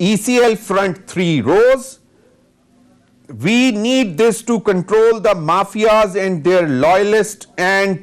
ECL front 3 rows. We need this to control the mafias and their loyalists and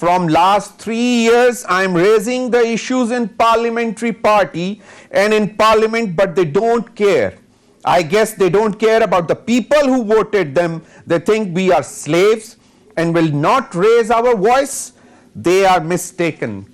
From last 3 years I am raising the issues in parliamentary party and in parliament, but they don't care. I guess they don't care about the people who voted them. They think we are slaves and will not raise our voice. They are mistaken.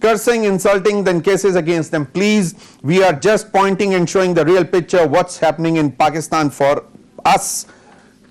cursing, insulting, then cases against them. Please, we are just pointing and showing the real picture of what's happening in Pakistan for us.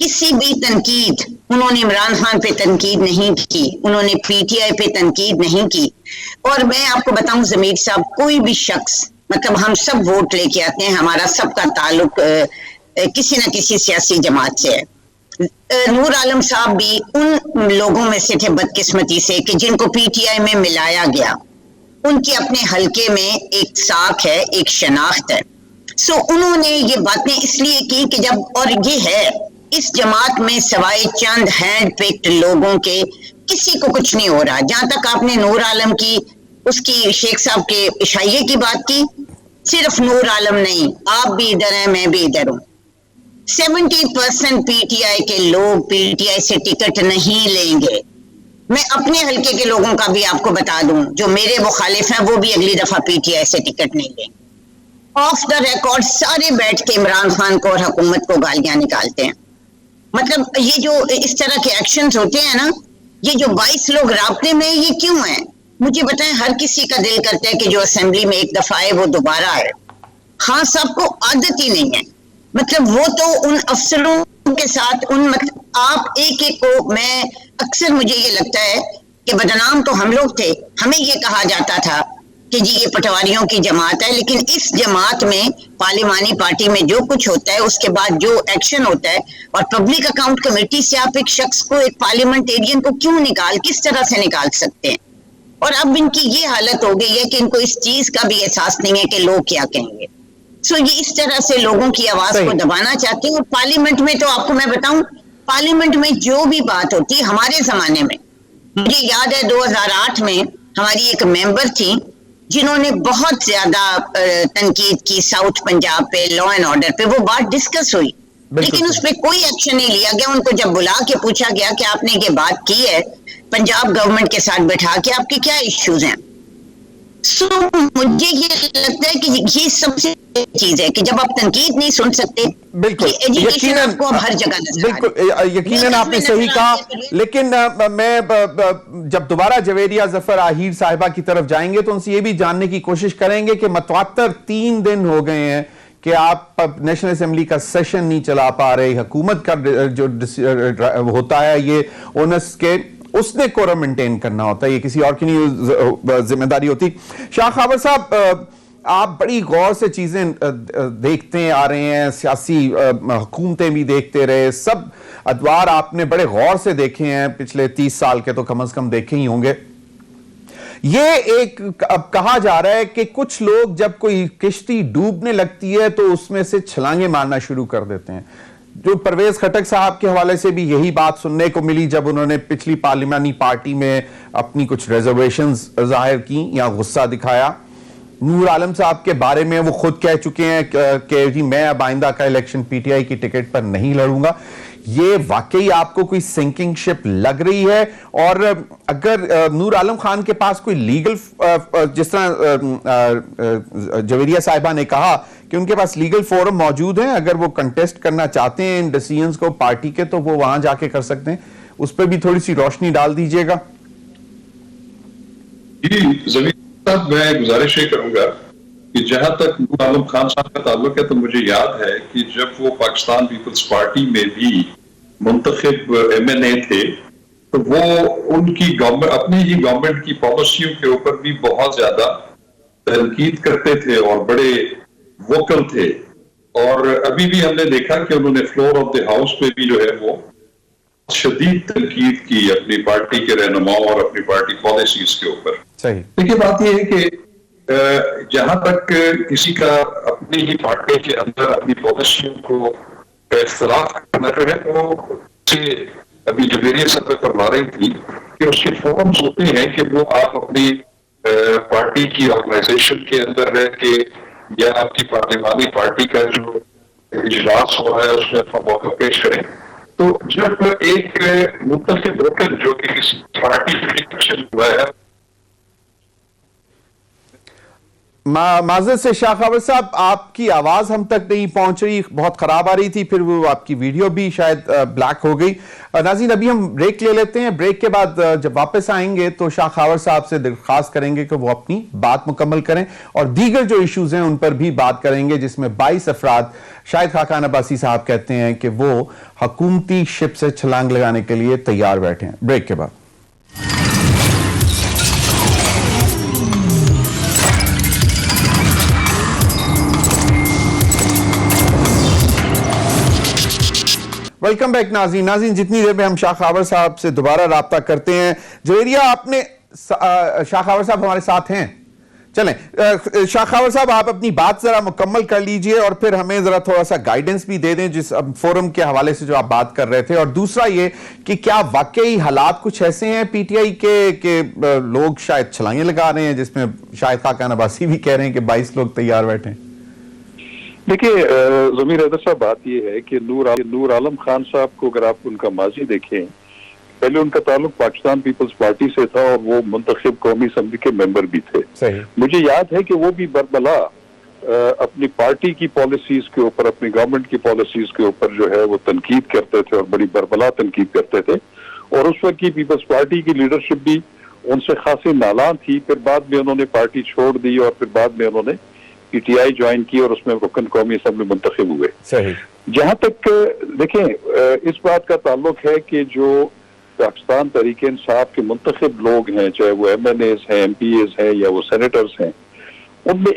کسی بھی تنقید انہوں نے عمران خان پہ تنقید نہیں کی, انہوں نے پی ٹی آئی پہ تنقید نہیں کی. اور میں آپ کو بتاؤں ضمیر صاحب, کوئی بھی شخص, مطلب ہم سب ووٹ لے کے آتے ہیں, ہمارا سب کا تعلق کسی نہ کسی سیاسی جماعت سے ہے. نور عالم صاحب بھی ان لوگوں میں سے تھے بدقسمتی سے کہ جن کو پی ٹی آئی میں ملایا گیا. ان کے اپنے حلقے میں ایک ساکھ ہے, ایک شناخت ہے. سو انہوں نے یہ باتیں اس لیے کی کہ جب, اور یہ ہے اس جماعت میں سوائے چند ہینڈ پکڈ لوگوں کے کسی کو کچھ نہیں ہو رہا. جہاں تک آپ نے نور عالم کی, اس کی شیخ صاحب کے عشائیے کی بات کی, صرف نور عالم نہیں, آپ بھی ادھر ہیں, میں بھی ادھر ہوں. 70% پی ٹی آئی کے لوگ پی ٹی آئی سے ٹکٹ نہیں لیں گے. میں اپنے حلقے کے لوگوں کا بھی آپ کو بتا دوں, جو میرے مخالف ہیں وہ بھی اگلی دفعہ پی ٹی آئی سے ٹکٹ نہیں لیں. آف دا ریکارڈ سارے بیٹھ کے عمران خان کو اور حکومت کو گالیاں نکالتے ہیں. مطلب یہ جو اس طرح کے ایکشنز ہوتے ہیں نا, یہ جو 22 لوگ رابطے میں, یہ کیوں ہیں مجھے بتائیں. ہر کسی کا دل کرتا ہے کہ جو اسمبلی میں ایک دفعہ آئے وہ دوبارہ آئے. خان صاحب کو عادت ہی نہیں ہے, مطلب وہ تو ان افسروں کے ساتھ ان مطلب آپ ایک ایک کو, میں اکثر مجھے یہ لگتا ہے کہ بدنام تو ہم لوگ تھے. ہمیں یہ کہا جاتا تھا کہ جی یہ پٹواریوں کی جماعت ہے, لیکن اس جماعت میں پارلیمانی پارٹی میں جو کچھ ہوتا ہے, اس کے بعد جو ایکشن ہوتا ہے, اور پبلک اکاؤنٹ کمیٹی سے آپ ایک شخص کو, ایک پارلیمنٹیرین کو کیوں کس طرح سے نکال سکتے ہیں. اور اب ان کی یہ حالت ہو گئی ہے کہ ان کو اس چیز کا بھی احساس نہیں ہے کہ لوگ کیا کہیں گے. سو یہ اس طرح سے لوگوں کی آواز کو دبانا چاہتے ہیں. اور پارلیمنٹ میں تو آپ کو میں بتاؤں, پارلیمنٹ میں جو بھی بات ہوتی ہے, ہمارے زمانے میں مجھے یاد ہے 2008 میں ہماری ایک ممبر تھی جنہوں نے بہت زیادہ تنقید کی ساؤتھ پنجاب پہ, لا اینڈ آرڈر پہ. وہ بات ڈسکس ہوئی لیکن اس پہ کوئی ایکشن نہیں لیا گیا. ان کو جب بلا کے پوچھا گیا کہ آپ نے یہ بات کی ہے پنجاب گورنمنٹ کے ساتھ بیٹھا کے, آپ کے کیا ایشوز ہیں. سو مجھے یہ لگتا ہے کہ یہ سب سے چیز ہے کہ جب آپ تنقید نہیں سن سکتے, بالکل ایجوکیشن آپ کو اب ہر جگہ نظر آ رہی ہے. بالکل یقیناً آپ نے صحیح کہا. لیکن میں جب دوبارہ جویریہ ظفر آہیر صاحبہ کی طرف جائیں گے تو ان سے یہ بھی جاننے کی کوشش کریں گے کہ متواتر 3 دن ہو گئے ہیں کہ آپ نیشنل اسمبلی کا سیشن نہیں چلا پا رہے. حکومت کا جو ہوتا ہے یہ اونس کے, اس نے کورم مینٹین کرنا ہوتا ہے, یہ کسی اور کی نہیں ذمہ داری ہوتی. شاہ خاور صاحب, آپ بڑی غور سے چیزیں دیکھتے آ رہے ہیں, سیاسی حکومتیں بھی دیکھتے رہے, سب ادوار آپ نے بڑے غور سے دیکھے ہیں, پچھلے 30 سال کے تو کم از کم دیکھے ہی ہوں گے. یہ ایک اب کہا جا رہا ہے کہ کچھ لوگ جب کوئی کشتی ڈوبنے لگتی ہے تو اس میں سے چھلانگیں مارنا شروع کر دیتے ہیں. جو پرویز خٹک صاحب کے حوالے سے بھی یہی بات سننے کو ملی جب انہوں نے پچھلی پارلیمانی پارٹی میں اپنی کچھ ریزرویشنز ظاہر کی یا غصہ دکھایا. نور عالم صاحب کے بارے میں وہ خود کہہ چکے ہیں کہ جی میں اب آئندہ کا الیکشن پی ٹی آئی کی ٹکٹ پر نہیں لڑوں گا. یہ واقعی آپ کو کوئی سنکنگ شپ لگ رہی ہے؟ اور اگر نور عالم خان کے پاس کوئی لیگل, جس طرح جویریہ صاحبہ نے کہا کہ ان کے پاس لیگل فورم موجود ہیں, اگر وہ کنٹیسٹ کرنا چاہتے ہیں ان ڈیسیژنز کو پارٹی کے تو وہ وہاں جا کے کر سکتے ہیں, اس پہ بھی تھوڑی سی روشنی ڈال دیجئے گا. جی زمین صاحب, میں گزارش یہ کروں گا کہ جہاں تک نور عالم خان صاحب کا تعلق ہے تو مجھے یاد ہے کہ جب وہ پاکستان پیپلز پارٹی میں بھی منتخب ایم این اے تھے تو وہ ان کی گورنمنٹ, اپنی ہی گورنمنٹ کی پالیسیوں کے اوپر بھی بہت زیادہ تنقید کرتے تھے اور بڑے ووکل تھے. اور ابھی بھی ہم نے دیکھا کہ انہوں نے فلور آف دی ہاؤس پہ بھی جو ہے وہ شدید تنقید کی اپنی پارٹی کے رہنماؤں اور اپنی پارٹی پالیسیز کے اوپر. دیکھیے بات یہ ہے کہ جہاں تک کسی کا اپنی ہی پارٹی کے اندر اپنی پالیسیوں کو اختلاف کرنا جو ہے تو ابھی جویریہ صاحب فرما رہی تھی کہ اس کے فورمز ہوتے ہیں کہ وہ آپ اپنی پارٹی کی آرگنائزیشن کے اندر رہ کے یا آپ کی پارلیمانی پارٹی کا جو اجلاس ہو رہا ہے اس میں اپنا موقع پیش کریں. تو جب ایک منتخب ووٹر جو کہ کسی پارٹی سے ہوا ہے معذرت سے شاہ خاور صاحب آپ کی آواز ہم تک نہیں پہنچ رہی, بہت خراب آ رہی تھی, پھر وہ آپ کی ویڈیو بھی شاید بلیک ہو گئی. ناظرین ابھی ہم بریک لے لیتے ہیں, بریک کے بعد جب واپس آئیں گے تو شاہ خاور صاحب سے درخواست کریں گے کہ وہ اپنی بات مکمل کریں اور دیگر جو ایشوز ہیں ان پر بھی بات کریں گے, جس میں 22 افراد شاہد خاقان عباسی صاحب کہتے ہیں کہ وہ حکومتی شپ سے چھلانگ لگانے کے لیے تیار بیٹھے ہیں. بریک کے بعد ویلکم بیک ناظرین جتنی دیر میں ہم شاہ خاور صاحب سے دوبارہ رابطہ کرتے ہیں. جویریہ آپ نے شاہ خاور صاحب ہمارے ساتھ ہیں, چلیں شاہ خاور صاحب آپ اپنی بات ذرا مکمل کر لیجئے اور پھر ہمیں ذرا تھوڑا سا گائیڈنس بھی دے دیں جس فورم کے حوالے سے جو آپ بات کر رہے تھے. اور دوسرا یہ کہ کیا واقعی حالات کچھ ایسے ہیں پی ٹی آئی کے کہ لوگ شاید چھلانگیں لگا رہے ہیں, جس میں شاہد خاقان عباسی بھی کہہ رہے ہیں کہ 22 لوگ تیار بیٹھے ہیں؟ دیکھیے ضمیر حیدر صاحب, بات یہ ہے کہ نور عالم خان صاحب کو اگر آپ ان کا ماضی دیکھیں, پہلے ان کا تعلق پاکستان پیپلز پارٹی سے تھا اور وہ منتخب قومی اسمبلی کے ممبر بھی تھے. صحیح. مجھے یاد ہے کہ وہ بھی بربلا اپنی پارٹی کی پالیسیز کے اوپر, اپنی گورنمنٹ کی پالیسیز کے اوپر جو ہے وہ تنقید کرتے تھے اور بڑی بربلا تنقید کرتے تھے. اور اس وقت کی پیپلز پارٹی کی لیڈرشپ بھی ان سے خاصی نالان تھی. پھر بعد میں انہوں نے پارٹی چھوڑ دی اور پھر بعد میں انہوں نے پی ٹی آئی جوائن کی اور اس میں رکن قومی اسمبلی منتخب ہوئے. صحیح. جہاں تک دیکھیں اس بات کا تعلق ہے کہ جو پاکستان تحریک انصاف کے منتخب لوگ ہیں, چاہے وہ ایم این ایز ہیں, ایم پی ایز ہیں یا وہ سینیٹرز ہیں, ان میں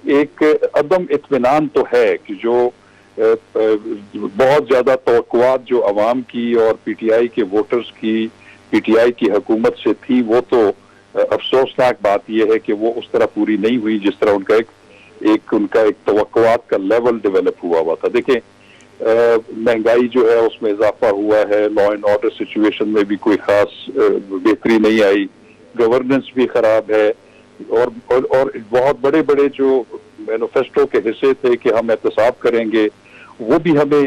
ایک عدم اطمینان تو ہے کہ جو بہت زیادہ توقعات جو عوام کی اور پی ٹی آئی کے ووٹرز کی پی ٹی آئی کی حکومت سے تھی, وہ تو افسوسناک بات یہ ہے کہ وہ اس طرح پوری نہیں ہوئی جس طرح ان کا ایک توقعات کا لیول ڈیولپ ہوا تھا. دیکھیں مہنگائی جو ہے اس میں اضافہ ہوا ہے, لا اینڈ آرڈر سچویشن میں بھی کوئی خاص بہتری نہیں آئی, گورننس بھی خراب ہے, اور بہت بڑے بڑے جو مینیفیسٹو کے حصے تھے کہ ہم احتساب کریں گے, وہ بھی ہمیں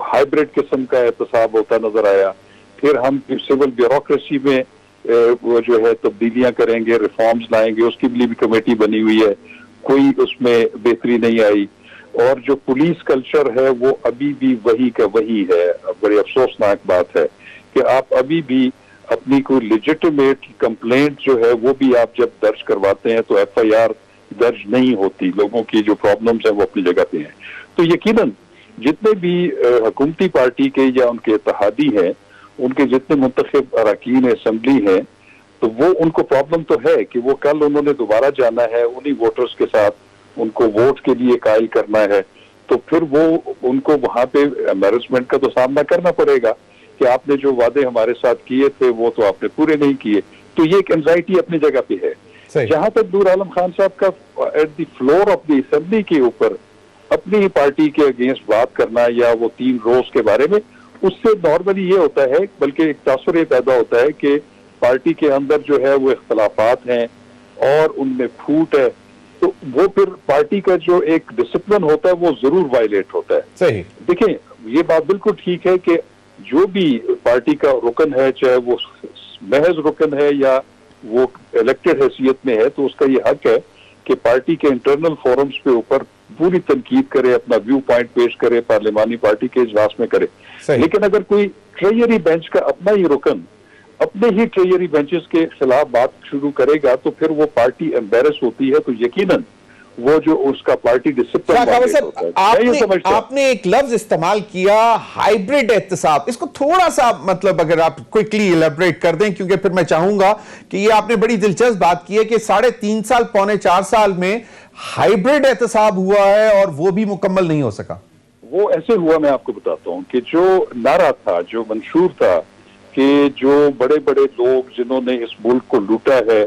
ہائیبریڈ قسم کا احتساب ہوتا نظر آیا. پھر ہم سول بیوروکریسی میں وہ جو ہے تبدیلیاں کریں گے, ریفارمز لائیں گے, اس کی بھی کمیٹی بنی ہوئی ہے, کوئی اس میں بہتری نہیں آئی. اور جو پولیس کلچر ہے وہ ابھی بھی وہی کا وہی ہے. بڑی افسوسناک بات ہے کہ آپ ابھی بھی اپنی کوئی لیجٹیمیٹ کمپلینٹ جو ہے وہ بھی آپ جب درج کرواتے ہیں تو ایف آئی آر درج نہیں ہوتی. لوگوں کی جو پرابلمز ہیں وہ اپنی جگہ پہ ہیں. تو یقیناً جتنے بھی حکومتی پارٹی کے یا ان کے اتحادی ہیں, ان کے جتنے منتخب اراکین اسمبلی ہیں, تو وہ ان کو پرابلم تو ہے کہ وہ کل انہوں نے دوبارہ جانا ہے, انہی ووٹرز کے ساتھ ان کو ووٹ کے لیے قائل کرنا ہے, تو پھر وہ ان کو وہاں پہ امبیرسمنٹ کا تو سامنا کرنا پڑے گا کہ آپ نے جو وعدے ہمارے ساتھ کیے تھے وہ تو آپ نے پورے نہیں کیے. تو یہ ایک انزائٹی اپنی جگہ پہ ہے. جہاں تک نور عالم خان صاحب کا at the floor of the assembly کے اوپر اپنی ہی پارٹی کے اگینسٹ بات کرنا یا وہ 3 روز کے بارے میں, اس سے نارملی یہ ہوتا ہے, بلکہ ایک تاثر یہ پیدا ہوتا ہے کہ پارٹی کے اندر جو ہے وہ اختلافات ہیں اور ان میں پھوٹ ہے, تو وہ پھر پارٹی کا جو ایک ڈسپلن ہوتا ہے وہ ضرور وائلیٹ ہوتا ہے. صحیح. دیکھیں یہ بات بالکل ٹھیک ہے کہ جو بھی پارٹی کا رکن ہے, چاہے وہ محض رکن ہے یا وہ الیکٹڈ حیثیت میں ہے, تو اس کا یہ حق ہے کہ پارٹی کے انٹرنل فورمز پہ اوپر پوری تنقید کرے, اپنا ویو پوائنٹ پیش کرے, پارلیمانی پارٹی کے اجلاس میں کرے. لیکن اگر کوئی ٹریجری بینچ کا اپنا ہی رکن اپنے ہی ٹریجری بینچز کے خلاف بات شروع کرے گا تو پھر وہ پارٹی ایمبیرس ہوتی ہے. تو یقیناً وہ جو اس کا پارٹی ڈسپلن, آپ نے ایک لفظ استعمال کیا ہائیبریڈ احتساب, اس کو تھوڑا سا مطلب اگر آپ کوئکلی ایلیبریٹ کر دیں, کیونکہ پھر میں چاہوں گا کہ یہ آپ نے بڑی دلچسپ بات کی ہے کہ 3.5 سال پونے 4 سال میں ہائیبریڈ احتساب ہوا ہے اور وہ بھی مکمل نہیں ہو سکا. وہ ایسے ہوا, میں آپ کو بتاتا ہوں کہ جو نعرہ تھا, جو منشور تھا کہ جو بڑے بڑے لوگ جنہوں نے اس ملک کو لوٹا ہے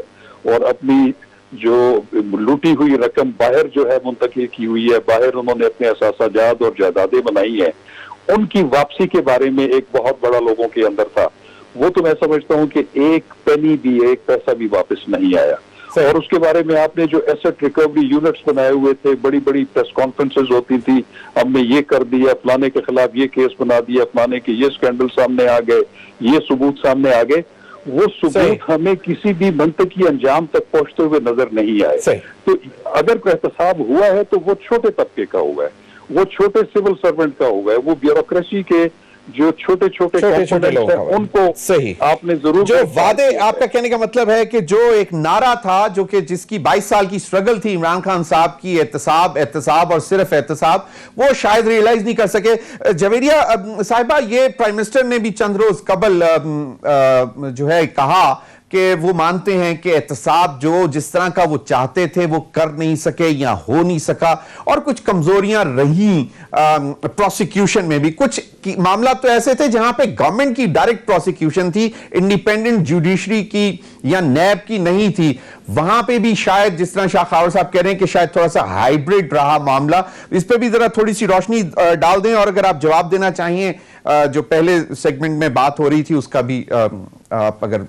اور اپنی جو لوٹی ہوئی رقم باہر جو ہے منتقل کی ہوئی ہے, باہر انہوں نے اپنے اثاثہ جات اور جائیدادیں بنائی ہیں, ان کی واپسی کے بارے میں ایک بہت بڑا لوگوں کے اندر تھا. وہ تو میں سمجھتا ہوں کہ ایک پینی بھی, ایک پیسہ بھی واپس نہیں آیا. اور اس کے بارے میں آپ نے جو ایسٹ ریکوری یونٹس بنائے ہوئے تھے, بڑی بڑی پریس کانفرنسز ہوتی تھی, ہم نے یہ کر دیا, فلانے کے خلاف یہ کیس بنا دیا, فلانے کے یہ سکینڈل سامنے آ گئے, یہ ثبوت سامنے آ گئے, وہ ثبوت ہمیں کسی بھی منطقی انجام تک پہنچتے ہوئے نظر نہیں آئے. تو اگر کوئی احتساب ہوا ہے تو وہ چھوٹے طبقے کا ہوا ہے, وہ چھوٹے سول سرونٹ کا ہوا ہے, وہ بیوروکریسی کے جو چھوٹے چھوٹے لوگ ہیں ان کو آپ نے ضرور جو وعدے, آپ کا کہنے کا مطلب ہے کہ جو ایک نعرہ تھا جو کہ جس کی 22 سال کی سٹرگل تھی عمران خان صاحب کی, احتساب اور صرف احتساب, وہ شاید ریئلائز نہیں کر سکے. جویریہ صاحبہ, یہ پرائم منسٹر نے بھی چند روز قبل جو ہے کہا کہ وہ مانتے ہیں کہ احتساب جو جس طرح کا وہ چاہتے تھے وہ کر نہیں سکے یا ہو نہیں سکا, اور کچھ کمزوریاں رہیں پروسیکیوشن میں بھی. کچھ معاملات تو ایسے تھے جہاں پہ گورنمنٹ کی ڈائریکٹ پروسیکیوشن تھی, انڈیپینڈنٹ جوڈیشری کی یا نیب کی نہیں تھی. وہاں پہ بھی شاید جس طرح شاہ خاور صاحب کہہ رہے ہیں کہ شاید تھوڑا سا ہائیبرڈ رہا معاملہ. اس پہ بھی ذرا تھوڑی سی روشنی ڈال دیں, اور اگر آپ جواب دینا چاہیے جو پہلے سیگمنٹ میں بات ہو رہی تھی اس کا بھی آپ اگر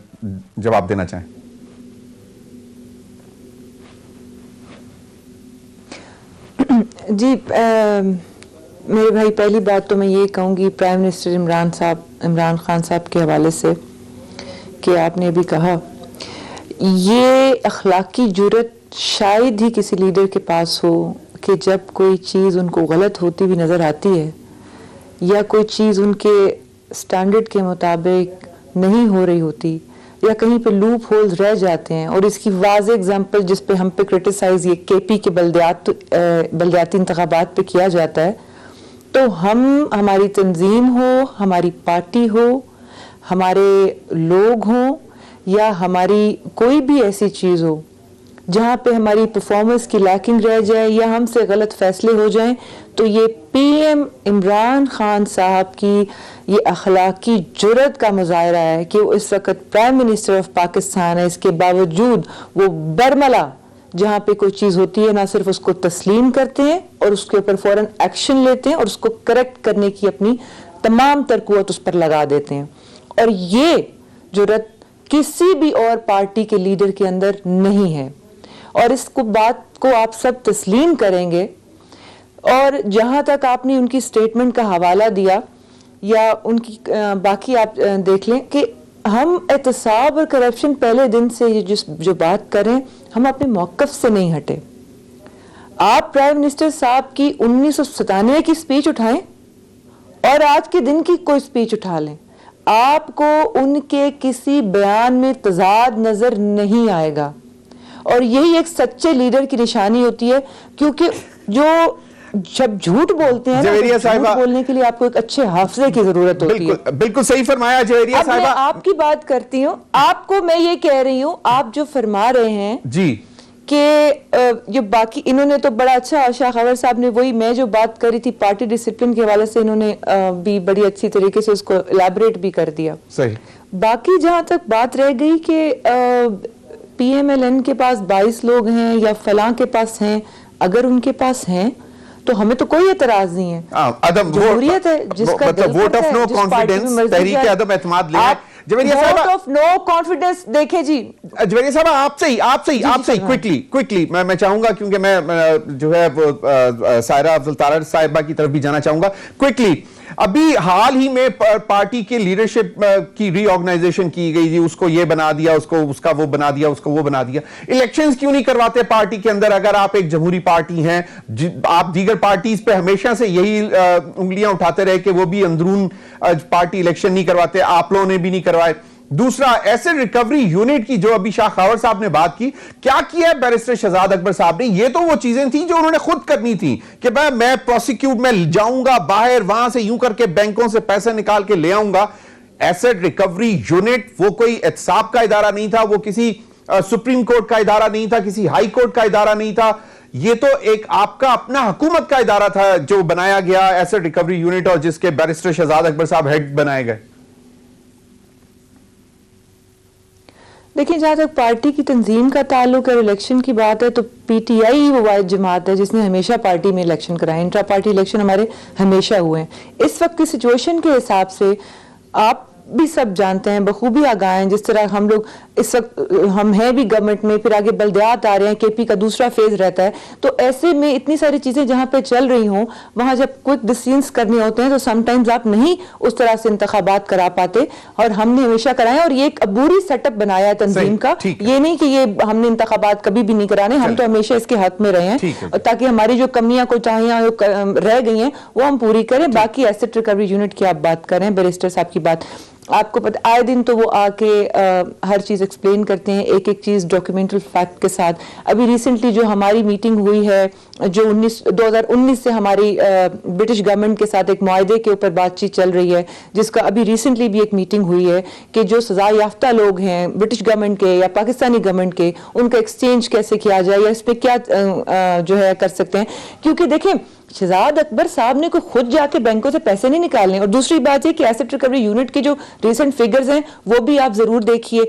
جواب دینا چاہیں. جی میرے بھائی, پہلی بات تو میں یہ کہوں گی پرائم منسٹر عمران خان صاحب کے حوالے سے کہ آپ نے بھی کہا یہ اخلاقی جرت شاید ہی کسی لیڈر کے پاس ہو کہ جب کوئی چیز ان کو غلط ہوتی بھی نظر آتی ہے یا کوئی چیز ان کے سٹینڈرڈ کے مطابق نہیں ہو رہی ہوتی یا کہیں پہ لوپ ہولز رہ جاتے ہیں. اور اس کی واضح اگزامپل جس پہ ہم پہ کرٹیسائز یہ کے پی کے بلدیاتی انتخابات پہ کیا جاتا ہے, تو ہماری تنظیم ہو, ہماری پارٹی ہو, ہمارے لوگ ہوں یا ہماری کوئی بھی ایسی چیز ہو جہاں پہ ہماری پرفارمنس کی لیکنگ رہ جائے یا ہم سے غلط فیصلے ہو جائیں, تو یہ پی ایم عمران خان صاحب کی یہ اخلاقی جرت کا مظاہرہ ہے کہ وہ اس وقت پرائم منسٹر آف پاکستان ہے. اس کے باوجود وہ برملا جہاں پہ کوئی چیز ہوتی ہے نہ صرف اس کو تسلیم کرتے ہیں اور اس کے اوپر فوراً ایکشن لیتے ہیں اور اس کو کریکٹ کرنے کی اپنی تمام تر قوت اس پر لگا دیتے ہیں. اور یہ جرت کسی بھی اور پارٹی کے لیڈر کے اندر نہیں ہے, اور اس کو بات کو آپ سب تسلیم کریں گے. اور جہاں تک آپ نے ان کی سٹیٹمنٹ کا حوالہ دیا یا ان کی باقی آپ دیکھ لیں کہ ہم احتساب اور کرپشن پہلے دن سے جو بات کریں ہم اپنے موقف سے نہیں ہٹے. آپ پرائم منسٹر صاحب کی 1997 کی سپیچ اٹھائیں اور آج کے دن کی کوئی سپیچ اٹھا لیں, آپ کو ان کے کسی بیان میں تضاد نظر نہیں آئے گا. اور یہی ایک سچے لیڈر کی نشانی ہوتی ہے, کیونکہ جو جب جھوٹ بولتے ہیں جھوٹ بولنے کے لیے آپ کو ایک اچھے حافظے کی ضرورت ہوتی ہے. بالکل صحیح فرمایا جویریہ صاحبہ. میں آپ کی بات کرتی ہوں, آپ کو میں یہ کہہ رہی ہوں, آپ جو فرما رہے ہیں جی کہ جو باقی انہوں نے تو بڑا اچھا, شاہ خاور صاحب نے وہی میں جو بات کری تھی پارٹی ڈسپلن کے حوالے سے انہوں نے بھی بڑی اچھی طریقے سے اس کو الیبریٹ بھی کر دیا. صحیح. باقی جہاں تک بات رہ گئی کہ پی ایم ایل این کے پاس 22 لوگ ہیں یا فلاں کے پاس ہیں, اگر ان کے پاس ہیں تو ہمیں تو کوئی اعتراض نہیں ہے. جمہوریت ہے جس کا ووٹ آف نو کانفیڈنس, تحریک عدم اعتماد لے لیں. ووٹ آف نو کانفیڈنس دیکھیں جی جویریہ صاحبہ آپ سے کوئکلی میں چاہوں گا, کیونکہ میں جو ہے وہ سائرہ افضل تارڑ صاحبہ کی طرف بھی جانا چاہوں گا کوئکلی. ابھی حال ہی میں پارٹی کے لیڈرشپ کی ری آرگنائزیشن کی گئی تھی, اس کو یہ بنا دیا, اس کا وہ بنا دیا, اس کو وہ بنا دیا. الیکشنز کیوں نہیں کرواتے پارٹی کے اندر؟ اگر آپ ایک جمہوری پارٹی ہیں, آپ دیگر پارٹیز پہ ہمیشہ سے یہی انگلیاں اٹھاتے رہے کہ وہ بھی اندرون پارٹی الیکشن نہیں کرواتے, آپ لوگوں نے بھی نہیں کروائے. دوسرا, ایسٹ ریکوری یونٹ کی جو ابھی شاہ خاور صاحب نے بات کی, کیا کیا ہے بیرسٹر شہزاد اکبر صاحب نے؟ یہ تو وہ چیزیں تھیں جو انہوں نے خود کرنی تھی کہ میں پروسیکیوٹ میں جاؤں گا باہر, وہاں سے یوں کر کے بینکوں سے پیسے نکال کے لے آؤں گا. ایسٹ ریکوری یونٹ وہ کوئی احتساب کا ادارہ نہیں تھا, وہ کسی سپریم کورٹ کا ادارہ نہیں تھا, کسی ہائی کورٹ کا ادارہ نہیں تھا. یہ تو ایک آپ کا اپنا حکومت کا ادارہ تھا جو بنایا گیا ایسٹ ریکوری یونٹ, اور جس کے بیرسٹر شہزاد اکبر صاحب ہیڈ بنائے گئے. دیکھیں, جہاں تک پارٹی کی تنظیم کا تعلق ہے, الیکشن کی بات ہے, تو پی ٹی آئی ہی وہ واحد جماعت ہے جس نے ہمیشہ پارٹی میں الیکشن کرائے. انٹرا پارٹی الیکشن ہمارے ہمیشہ ہوئے ہیں. اس وقت کی سچویشن کے حساب سے آپ بھی سب جانتے ہیں, بخوبی آگاہ ہیں, جس طرح ہم لوگ اس وقت ہم ہیں بھی گورنمنٹ میں, پھر آگے بلدیات آ رہے ہیں, کے پی کا دوسرا فیز رہتا ہے, تو ایسے میں اتنی ساری چیزیں جہاں پہ چل رہی ہوں وہاں جب کوئک ڈیسیژنز کرنے ہوتے ہیں تو سم ٹائمز آپ نہیں اس طرح سے انتخابات کرا پاتے, اور ہم نے ہمیشہ کرائے, اور یہ ایک عبوری سیٹ اپ بنایا ہے تنظیم کا, یہ نہیں کہ یہ ہم نے انتخابات کبھی بھی نہیں کرانے, ہم تو ہمیشہ اس کے حق میں رہے ہیں تاکہ ہماری جو کمیاں کوتاہیاں رہ گئی ہیں وہ ہم پوری کریں. باقی ایسٹ ریکوری یونٹ کی آپ بات کریں, بیرسٹر صاحب کی بات, آپ کو پتہ آئے دن تو وہ آ کے ہر چیز ایکسپلین کرتے ہیں, ایک ایک چیز ڈاکیومنٹل فیکٹ کے ساتھ. ابھی ریسنٹلی جو ہماری میٹنگ ہوئی ہے, جو 2019 سے ہماری برٹش گورنمنٹ کے ساتھ ایک معاہدے کے اوپر بات چیت چل رہی ہے, جس کا ابھی ریسنٹلی بھی ایک میٹنگ ہوئی ہے کہ جو سزا یافتہ لوگ ہیں برٹش گورنمنٹ کے یا پاکستانی گورنمنٹ کے, ان کا ایکسچینج کیسے کیا جائے یا اس پہ کیا جو ہے کر سکتے ہیں. کیونکہ دیکھیں شہزاد اکبر صاحب نے کوئی خود جا کے بینکوں سے پیسے نہیں نکالنے, اور دوسری بات یہ کہ ایسٹ ریکوری یونٹ کے جو ریسنٹ فگرز ہیں وہ بھی آپ ضرور دیکھیے.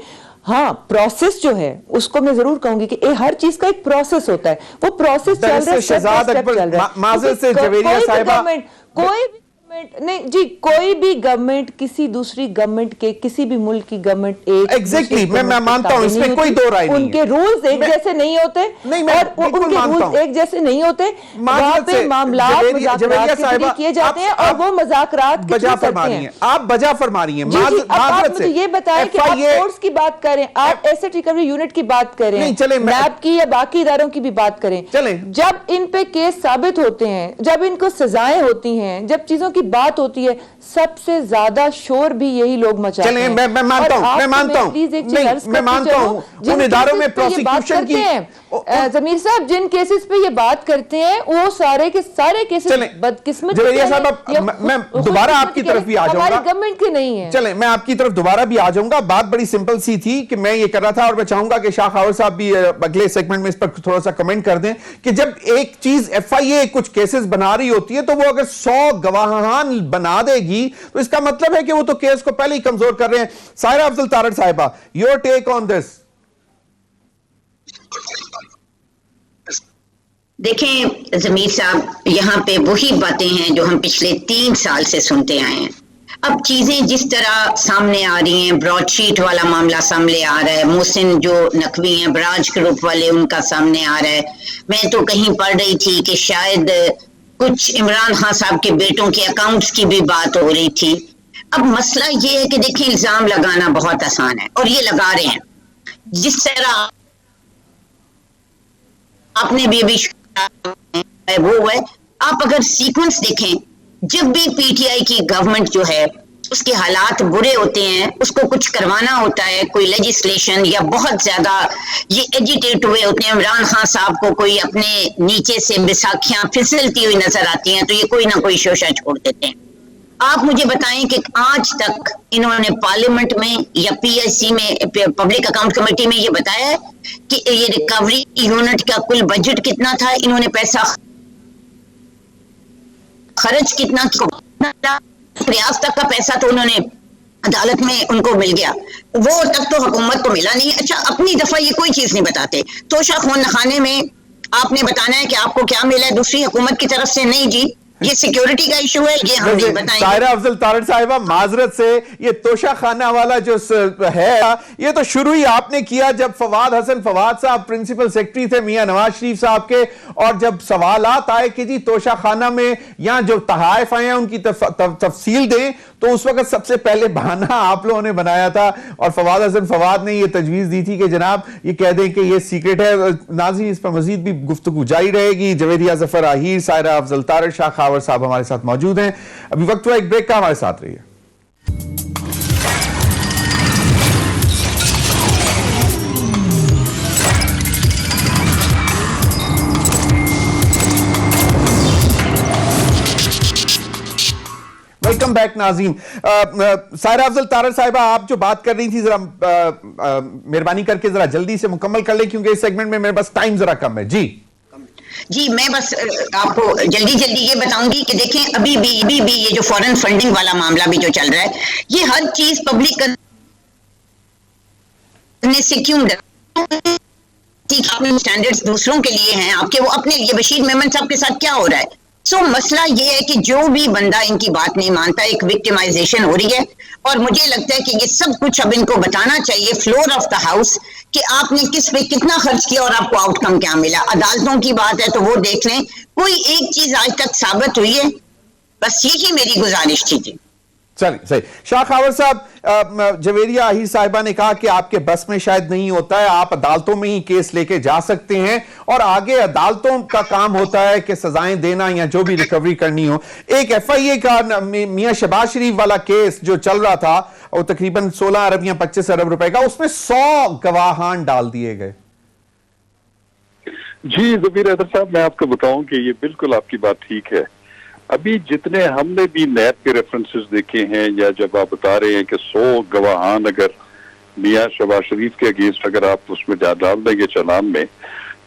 ہاں پروسیس جو ہے اس کو میں ضرور کہوں گی کہ ہر چیز کا ایک پروسیس ہوتا ہے, وہ پروسیس چل رہا ہے, شہزاد اکبر معذرت سے جویریہ صاحبہ, کوئی نہیں جی, کوئی بھی گورنمنٹ کسی دوسری گورنمنٹ کے کسی بھی ملک کی گورنمنٹ ایگزیکٹلی میں مانتا ہوں, اس میں کوئی دو رائے نہیں ہے, ان کے رولز ایک جیسے نہیں ہوتے, اور ان کے رولز ایک جیسے نہیں ہوتے, وہاں پہ معاملات مذاکرات کے کیے جاتے ہیں, اور وہ مذاکرات بجا فرما رہی ہیں, آپ بجا فرما رہی ہیں. آپ مجھے یہ بتائیں کہ آپ فورس کی بات کریں, آپ ایسٹ ریکوری یونٹ کی بات کریں, نیب کی یا باقی اداروں کی بھی بات کریں, جب ان پہ کیس ثابت ہوتے ہیں, جب ان کو سزائیں ہوتی ہیں, جب چیزوں کی بات ہوتی ہے, سب سے زیادہ شور بھی یہی لوگ مچاتے ہیں. چلیں میں مانتا ہوں ان اداروں میں پروسیکیوشن کی, ضمیر صاحب جن کیسز پہ یہ بات کرتے ہیں وہ سارے کے سارے کیسز بدقسمت میں دوبارہ آپ کی طرف بھی آ جاؤں گا, ہماری گورنمنٹ کے نہیں ہیں. چلیں میں آپ کی طرف دوبارہ بھی آ جاؤں گا. بات بڑی سمپل سی تھی کہ میں یہ کر رہا تھا, اور میں چاہوں گا کہ شاہ خاور صاحب بھی اگلے سیگمنٹ میں اس پر تھوڑا سا کمنٹ کر دیں, کہ جب ایک چیز ایف آئی اے کچھ کیسز بنا رہی ہوتی ہے تو وہ اگر 100 گواہان بنا دے گی تو اس کا مطلب ہے کہ وہ تو کیس کو پہلے ہی کمزور کر رہے ہیں. سائرہ افضل تارڑ صاحبہ, یور ٹیک آن دس. دیکھیں ضمیر صاحب, یہاں پہ وہی باتیں ہیں جو ہم پچھلے 3 سال سے سنتے آئے ہیں. اب چیزیں جس طرح سامنے آ رہی ہیں, براڈ شیٹ والا معاملہ سامنے آ رہا ہے, محسن جو نقوی ہیں براج گروپ والے ان کا سامنے آ رہا ہے. میں تو کہیں پڑھ رہی تھی کہ شاید کچھ عمران خان صاحب کے بیٹوں کے اکاؤنٹس کی بھی بات ہو رہی تھی. اب مسئلہ یہ ہے کہ دیکھیں الزام لگانا بہت آسان ہے, اور یہ لگا رہے ہیں. جس طرح آپ نے بھی ابھی وہ ہے, آپ اگر سیکوینس دیکھیں, جب بھی پی ٹی آئی کی گورنمنٹ جو ہے اس کے حالات برے ہوتے ہیں, اس کو کچھ کروانا ہوتا ہے, کوئی لیجسلیشن یا بہت زیادہ یہ ایجیٹیٹ ہوئے ہوتے ہیں, عمران خان صاحب کو کوئی اپنے نیچے سے بیساکھیاں پھسلتی ہوئی نظر آتی ہیں تو یہ کوئی نہ کوئی شوشہ چھوڑ دیتے ہیں. آپ مجھے بتائیں کہ آج تک انہوں نے پارلیمنٹ میں یا پی ایس سی میں پبلک اکاؤنٹ کمیٹی میں یہ بتایا ہے کہ یہ ریکوری یونٹ کا کل بجٹ کتنا تھا, انہوں نے پیسہ خرچ کتنا کیا, ریاست تک کا پیسہ تو انہوں نے عدالت میں ان کو مل گیا, وہ تک تو حکومت کو ملا نہیں. اچھا اپنی دفعہ یہ کوئی چیز نہیں بتاتے. توشہ خون خانے میں آپ نے بتانا ہے کہ آپ کو کیا ملا ہے دوسری حکومت کی طرف سے, نہیں جی یہ سیکیورٹی کا ایشو ہے, یہ ہم نہیں بتائیں. سائرہ افضل تارڑ صاحبہ معذرت سے, یہ توشہ خانہ والا جو ہے یہ تو شروع ہی آپ نے کیا جب فواد حسن فواد صاحب پرنسپل سیکرٹری تھے میاں نواز شریف صاحب کے, اور جب سوالات آئے کہ جی توشہ خانہ میں یہاں جو تحائف آئے ہیں ان کی تفصیل دیں, تو اس وقت سب سے پہلے بہانہ آپ لوگوں نے بنایا تھا, اور فواد حسن فواد نے یہ تجویز دی تھی کہ جناب یہ کہہ دیں کہ یہ سیکرٹ ہے. ناظرین اس پر مزید بھی گفتگو جاری رہے گی. جویریہ ظفر آہیر, سائرہ افضل تارڑ, شاہ خاور صاحب ہمارے ساتھ موجود ہیں. ابھی وقت ہوا ایک بریک کا, ہمارے ساتھ رہیے. ویلکم بیک ناظرین. سائرہ افضل تارڑ صاحبہ, آپ جو بات کر رہی تھی ذرا مہربانی کر کے ذرا جلدی سے مکمل کر لیں, کیونکہ اس سیگمنٹ میں میرے پاس ٹائم ذرا کم ہے. جی میں بس آپ کو جلدی یہ بتاؤں گی کہ دیکھیں ابھی بھی یہ جو فورن فنڈنگ والا معاملہ بھی جو چل رہا ہے, یہ ہر چیز پبلک کرنے سے کیوں سٹینڈرڈز دوسروں کے لیے ہیں, آپ کے وہ اپنے لیے. بشیر میمن صاحب کے ساتھ کیا ہو رہا ہے؟ مسئلہ یہ ہے کہ جو بھی بندہ ان کی بات نہیں مانتا, ایک وکٹمائزیشن ہو رہی ہے, اور مجھے لگتا ہے کہ یہ سب کچھ اب ان کو بتانا چاہیے فلور آف دا ہاؤس کہ آپ نے کس پہ کتنا خرچ کیا اور آپ کو آؤٹ کم کیا ملا. عدالتوں کی بات ہے تو وہ دیکھ لیں, کوئی ایک چیز آج تک ثابت ہوئی ہے؟ بس یہی میری گزارش تھی. جی چلیے صحیح. شاہ خاور صاحب, جویریہ اہیر صاحبہ نے کہا کہ آپ کے بس میں شاید نہیں ہوتا ہے, آپ عدالتوں میں ہی کیس لے کے جا سکتے ہیں اور آگے عدالتوں کا کام ہوتا ہے کہ سزائیں دینا یا جو بھی ریکوری کرنی ہو. ایک ایف آئی اے کا میاں شہباز شریف والا کیس جو چل رہا تھا وہ تقریباً 16 ارب یا 25 ارب روپے کا, اس میں 100 گواہان ڈال دیے گئے. جی ضمیر حیدر صاحب, میں آپ کو بتاؤں کہ یہ بالکل آپ کی بات ٹھیک ہے. ابھی جتنے ہم نے بھی نیب کے ریفرنسز دیکھے ہیں, یا جب آپ بتا رہے ہیں کہ 100 گواہان اگر میاں شہباز شریف کے اگینسٹ اگر آپ اس میں ڈال دیں گے چلان میں,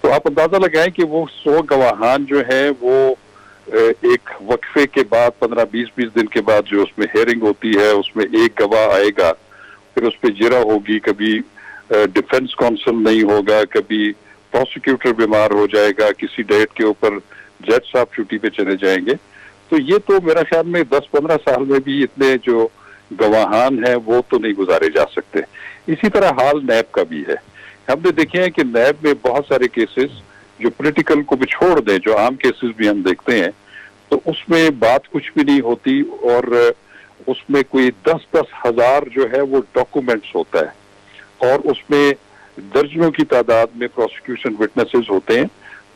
تو آپ اندازہ لگائیں کہ وہ 100 گواہان جو ہیں وہ ایک وقفے کے بعد 15-20 دن کے بعد جو اس میں ہیئرنگ ہوتی ہے, اس میں ایک گواہ آئے گا, پھر اس پہ جرا ہوگی, کبھی ڈیفنس کونسل نہیں ہوگا, کبھی پروسیکیوٹر بیمار ہو جائے گا, کسی ڈیٹ کے اوپر جج صاحب چھٹی پہ چلے جائیں گے. تو یہ تو میرا خیال میں 10-15 سال میں بھی اتنے جو گواہان ہیں وہ تو نہیں گزارے جا سکتے. اسی طرح حال نیب کا بھی ہے. ہم نے دیکھے ہیں کہ نیب میں بہت سارے کیسز جو پولیٹیکل کو بھی چھوڑ دیں, جو عام کیسز بھی ہم دیکھتے ہیں, تو اس میں بات کچھ بھی نہیں ہوتی, اور اس میں کوئی 10-10 ہزار جو ہے وہ ڈاکومنٹس ہوتا ہے, اور اس میں درجنوں کی تعداد میں پروسیکیوشن وٹنسز ہوتے ہیں.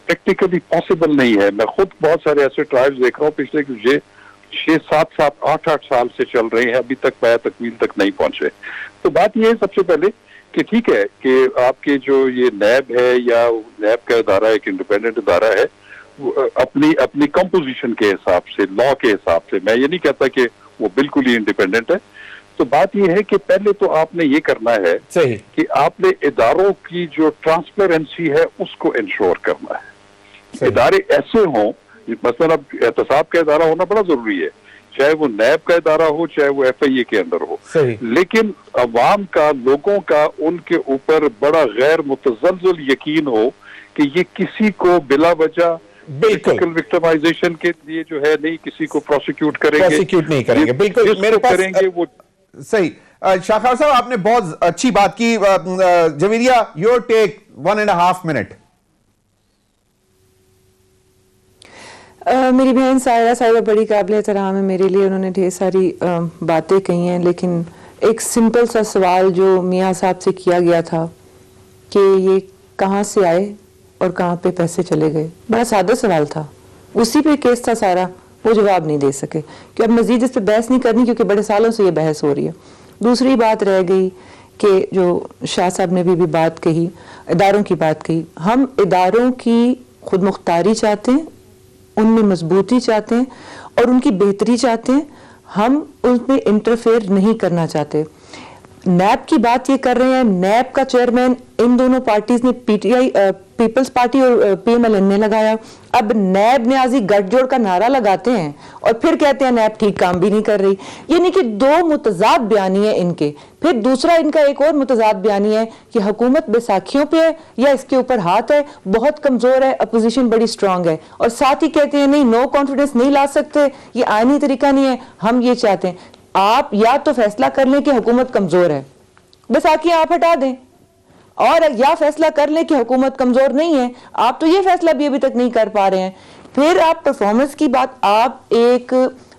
پریکٹیکلی پاسبل نہیں ہے. میں خود بہت سارے ایسے ٹرائلز دیکھ رہا ہوں پچھلے 6-7-8 سال سے چل رہے ہیں, ابھی تک پایا تکمیل تک نہیں پہنچے. تو بات یہ ہے سب سے پہلے کہ ٹھیک ہے کہ آپ کے جو یہ نیب ہے یا نیب کا ادارہ ایک انڈیپینڈنٹ ادارہ ہے, اپنی کمپوزیشن کے حساب سے, لا کے حساب سے, میں یہ نہیں کہتا کہ وہ بالکل ہی انڈیپینڈنٹ ہے. تو بات یہ ہے کہ پہلے تو آپ نے یہ کرنا ہے کہ آپ نے اداروں کی جو ٹرانسپیرنسی ہے اس کو انشور کرنا ہے. ادارے ایسے ہوں, مثلا احتساب کا ادارہ ہونا بڑا ضروری ہے, چاہے وہ نیب کا ادارہ ہو, چاہے وہ ایف آئی اے کے اندر ہو, لیکن عوام کا, لوگوں کا ان کے اوپر بڑا غیر متزلزل یقین ہو کہ یہ کسی کو بلا وجہ پولیٹیکل وکٹمائزیشن کے لیے جو ہے نہیں کسی کو پروسیکیوٹ کریں گے. بالکل میرے پاس کریں گے وہ صحیح. شاہ خاور صاحب آپ نے بہت اچھی بات کی. Javeria, your take 1.5 minute. میری بہن سائرہ صاحبہ بڑی قابل احترام ہے میرے لیے, انہوں نے ڈھیر ساری باتیں کہی ہیں, لیکن ایک سمپل سا سوال جو میاں صاحب سے کیا گیا تھا کہ یہ کہاں سے آئے اور کہاں پہ پیسے چلے گئے, بڑا سادہ سوال تھا, اسی پہ کیس تھا سارا, وہ جواب نہیں دے سکے. کہ اب مزید اس پہ بحث نہیں کرنی کیونکہ بڑے سالوں سے یہ بحث ہو رہی ہے. دوسری بات رہ گئی کہ جو شاہ صاحب نے بھی بات کہی, اداروں کی بات کہی. ہم اداروں کی خود مختاری چاہتے ہیں, ان میں مضبوطی چاہتے ہیں اور ان کی بہتری چاہتے ہیں, ہم ان میں انٹرفیئر نہیں کرنا چاہتے. نیب کی بات یہ کر رہے ہیں, نیب کا چیئرمین ان دونوں پارٹیز نے P T I, peoples party اور پی ایم ایل این نے لگایا. اب نیب نیازی گٹھ جوڑ کا نعرہ لگاتے ہیں اور پھر کہتے ہیں نیب ٹھیک کام بھی نہیں کر رہی. یعنی کہ دو متضاد بیانی ہیں ان کے. پھر دوسرا ان کا ایک اور متضاد بیانی ہے کہ حکومت بیساکھیوں پہ ہے یا اس کے اوپر ہاتھ ہے, بہت کمزور ہے, اپوزیشن بڑی سٹرونگ ہے, اور ساتھ ہی کہتے ہیں نہیں نو کانفیڈنس نہیں لا سکتے, یہ آئینی طریقہ نہیں ہے. ہم یہ چاہتے ہیں آپ یا تو فیصلہ کر لیں کہ حکومت کمزور ہے, بیساکھیاں آپ ہٹا دیں, اور یا فیصلہ کر لیں کہ حکومت کمزور نہیں ہے. آپ تو یہ فیصلہ بھی ابھی تک نہیں کر پا رہے ہیں. پھر آپ پرفارمنس کی بات, آپ ایک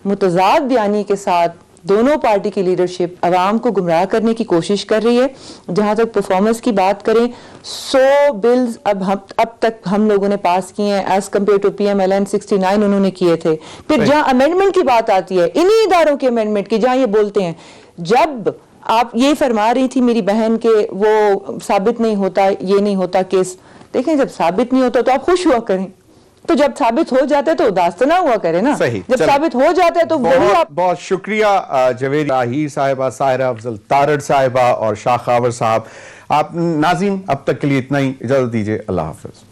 متضاد بیانی کے ساتھ دونوں پارٹی کی لیڈرشپ عوام کو گمراہ کرنے کی کوشش کر رہی ہے. جہاں تک پرفارمنس کی بات کریں, 100 بلز اب تک ہم لوگوں نے پاس کیے ہیں as compare to P M L N 69 انہوں نے کیے تھے. پھر جہاں امینڈمنٹ کی بات آتی ہے, انہی اداروں کے امینڈمنٹ کی, جہاں یہ بولتے ہیں, جب آپ یہ فرما رہی تھی میری بہن کہ وہ ثابت نہیں ہوتا, یہ نہیں ہوتا کیس, دیکھیں جب ثابت نہیں ہوتا تو آپ خوش ہوا کریں, تو جب ثابت ہو جاتا ہے تو اداس تو نہ ہوا کرے نا. جب ثابت ہو جاتا ہے تو وہی آپ. بہت شکریہ جویریہ اہیر صاحبہ, سائرہ افضل تارڑ صاحبہ اور شاہ خاور صاحب. آپ ناظرین اب تک کے لیے اتنا ہی, اجازت دیجیے, اللہ حافظ.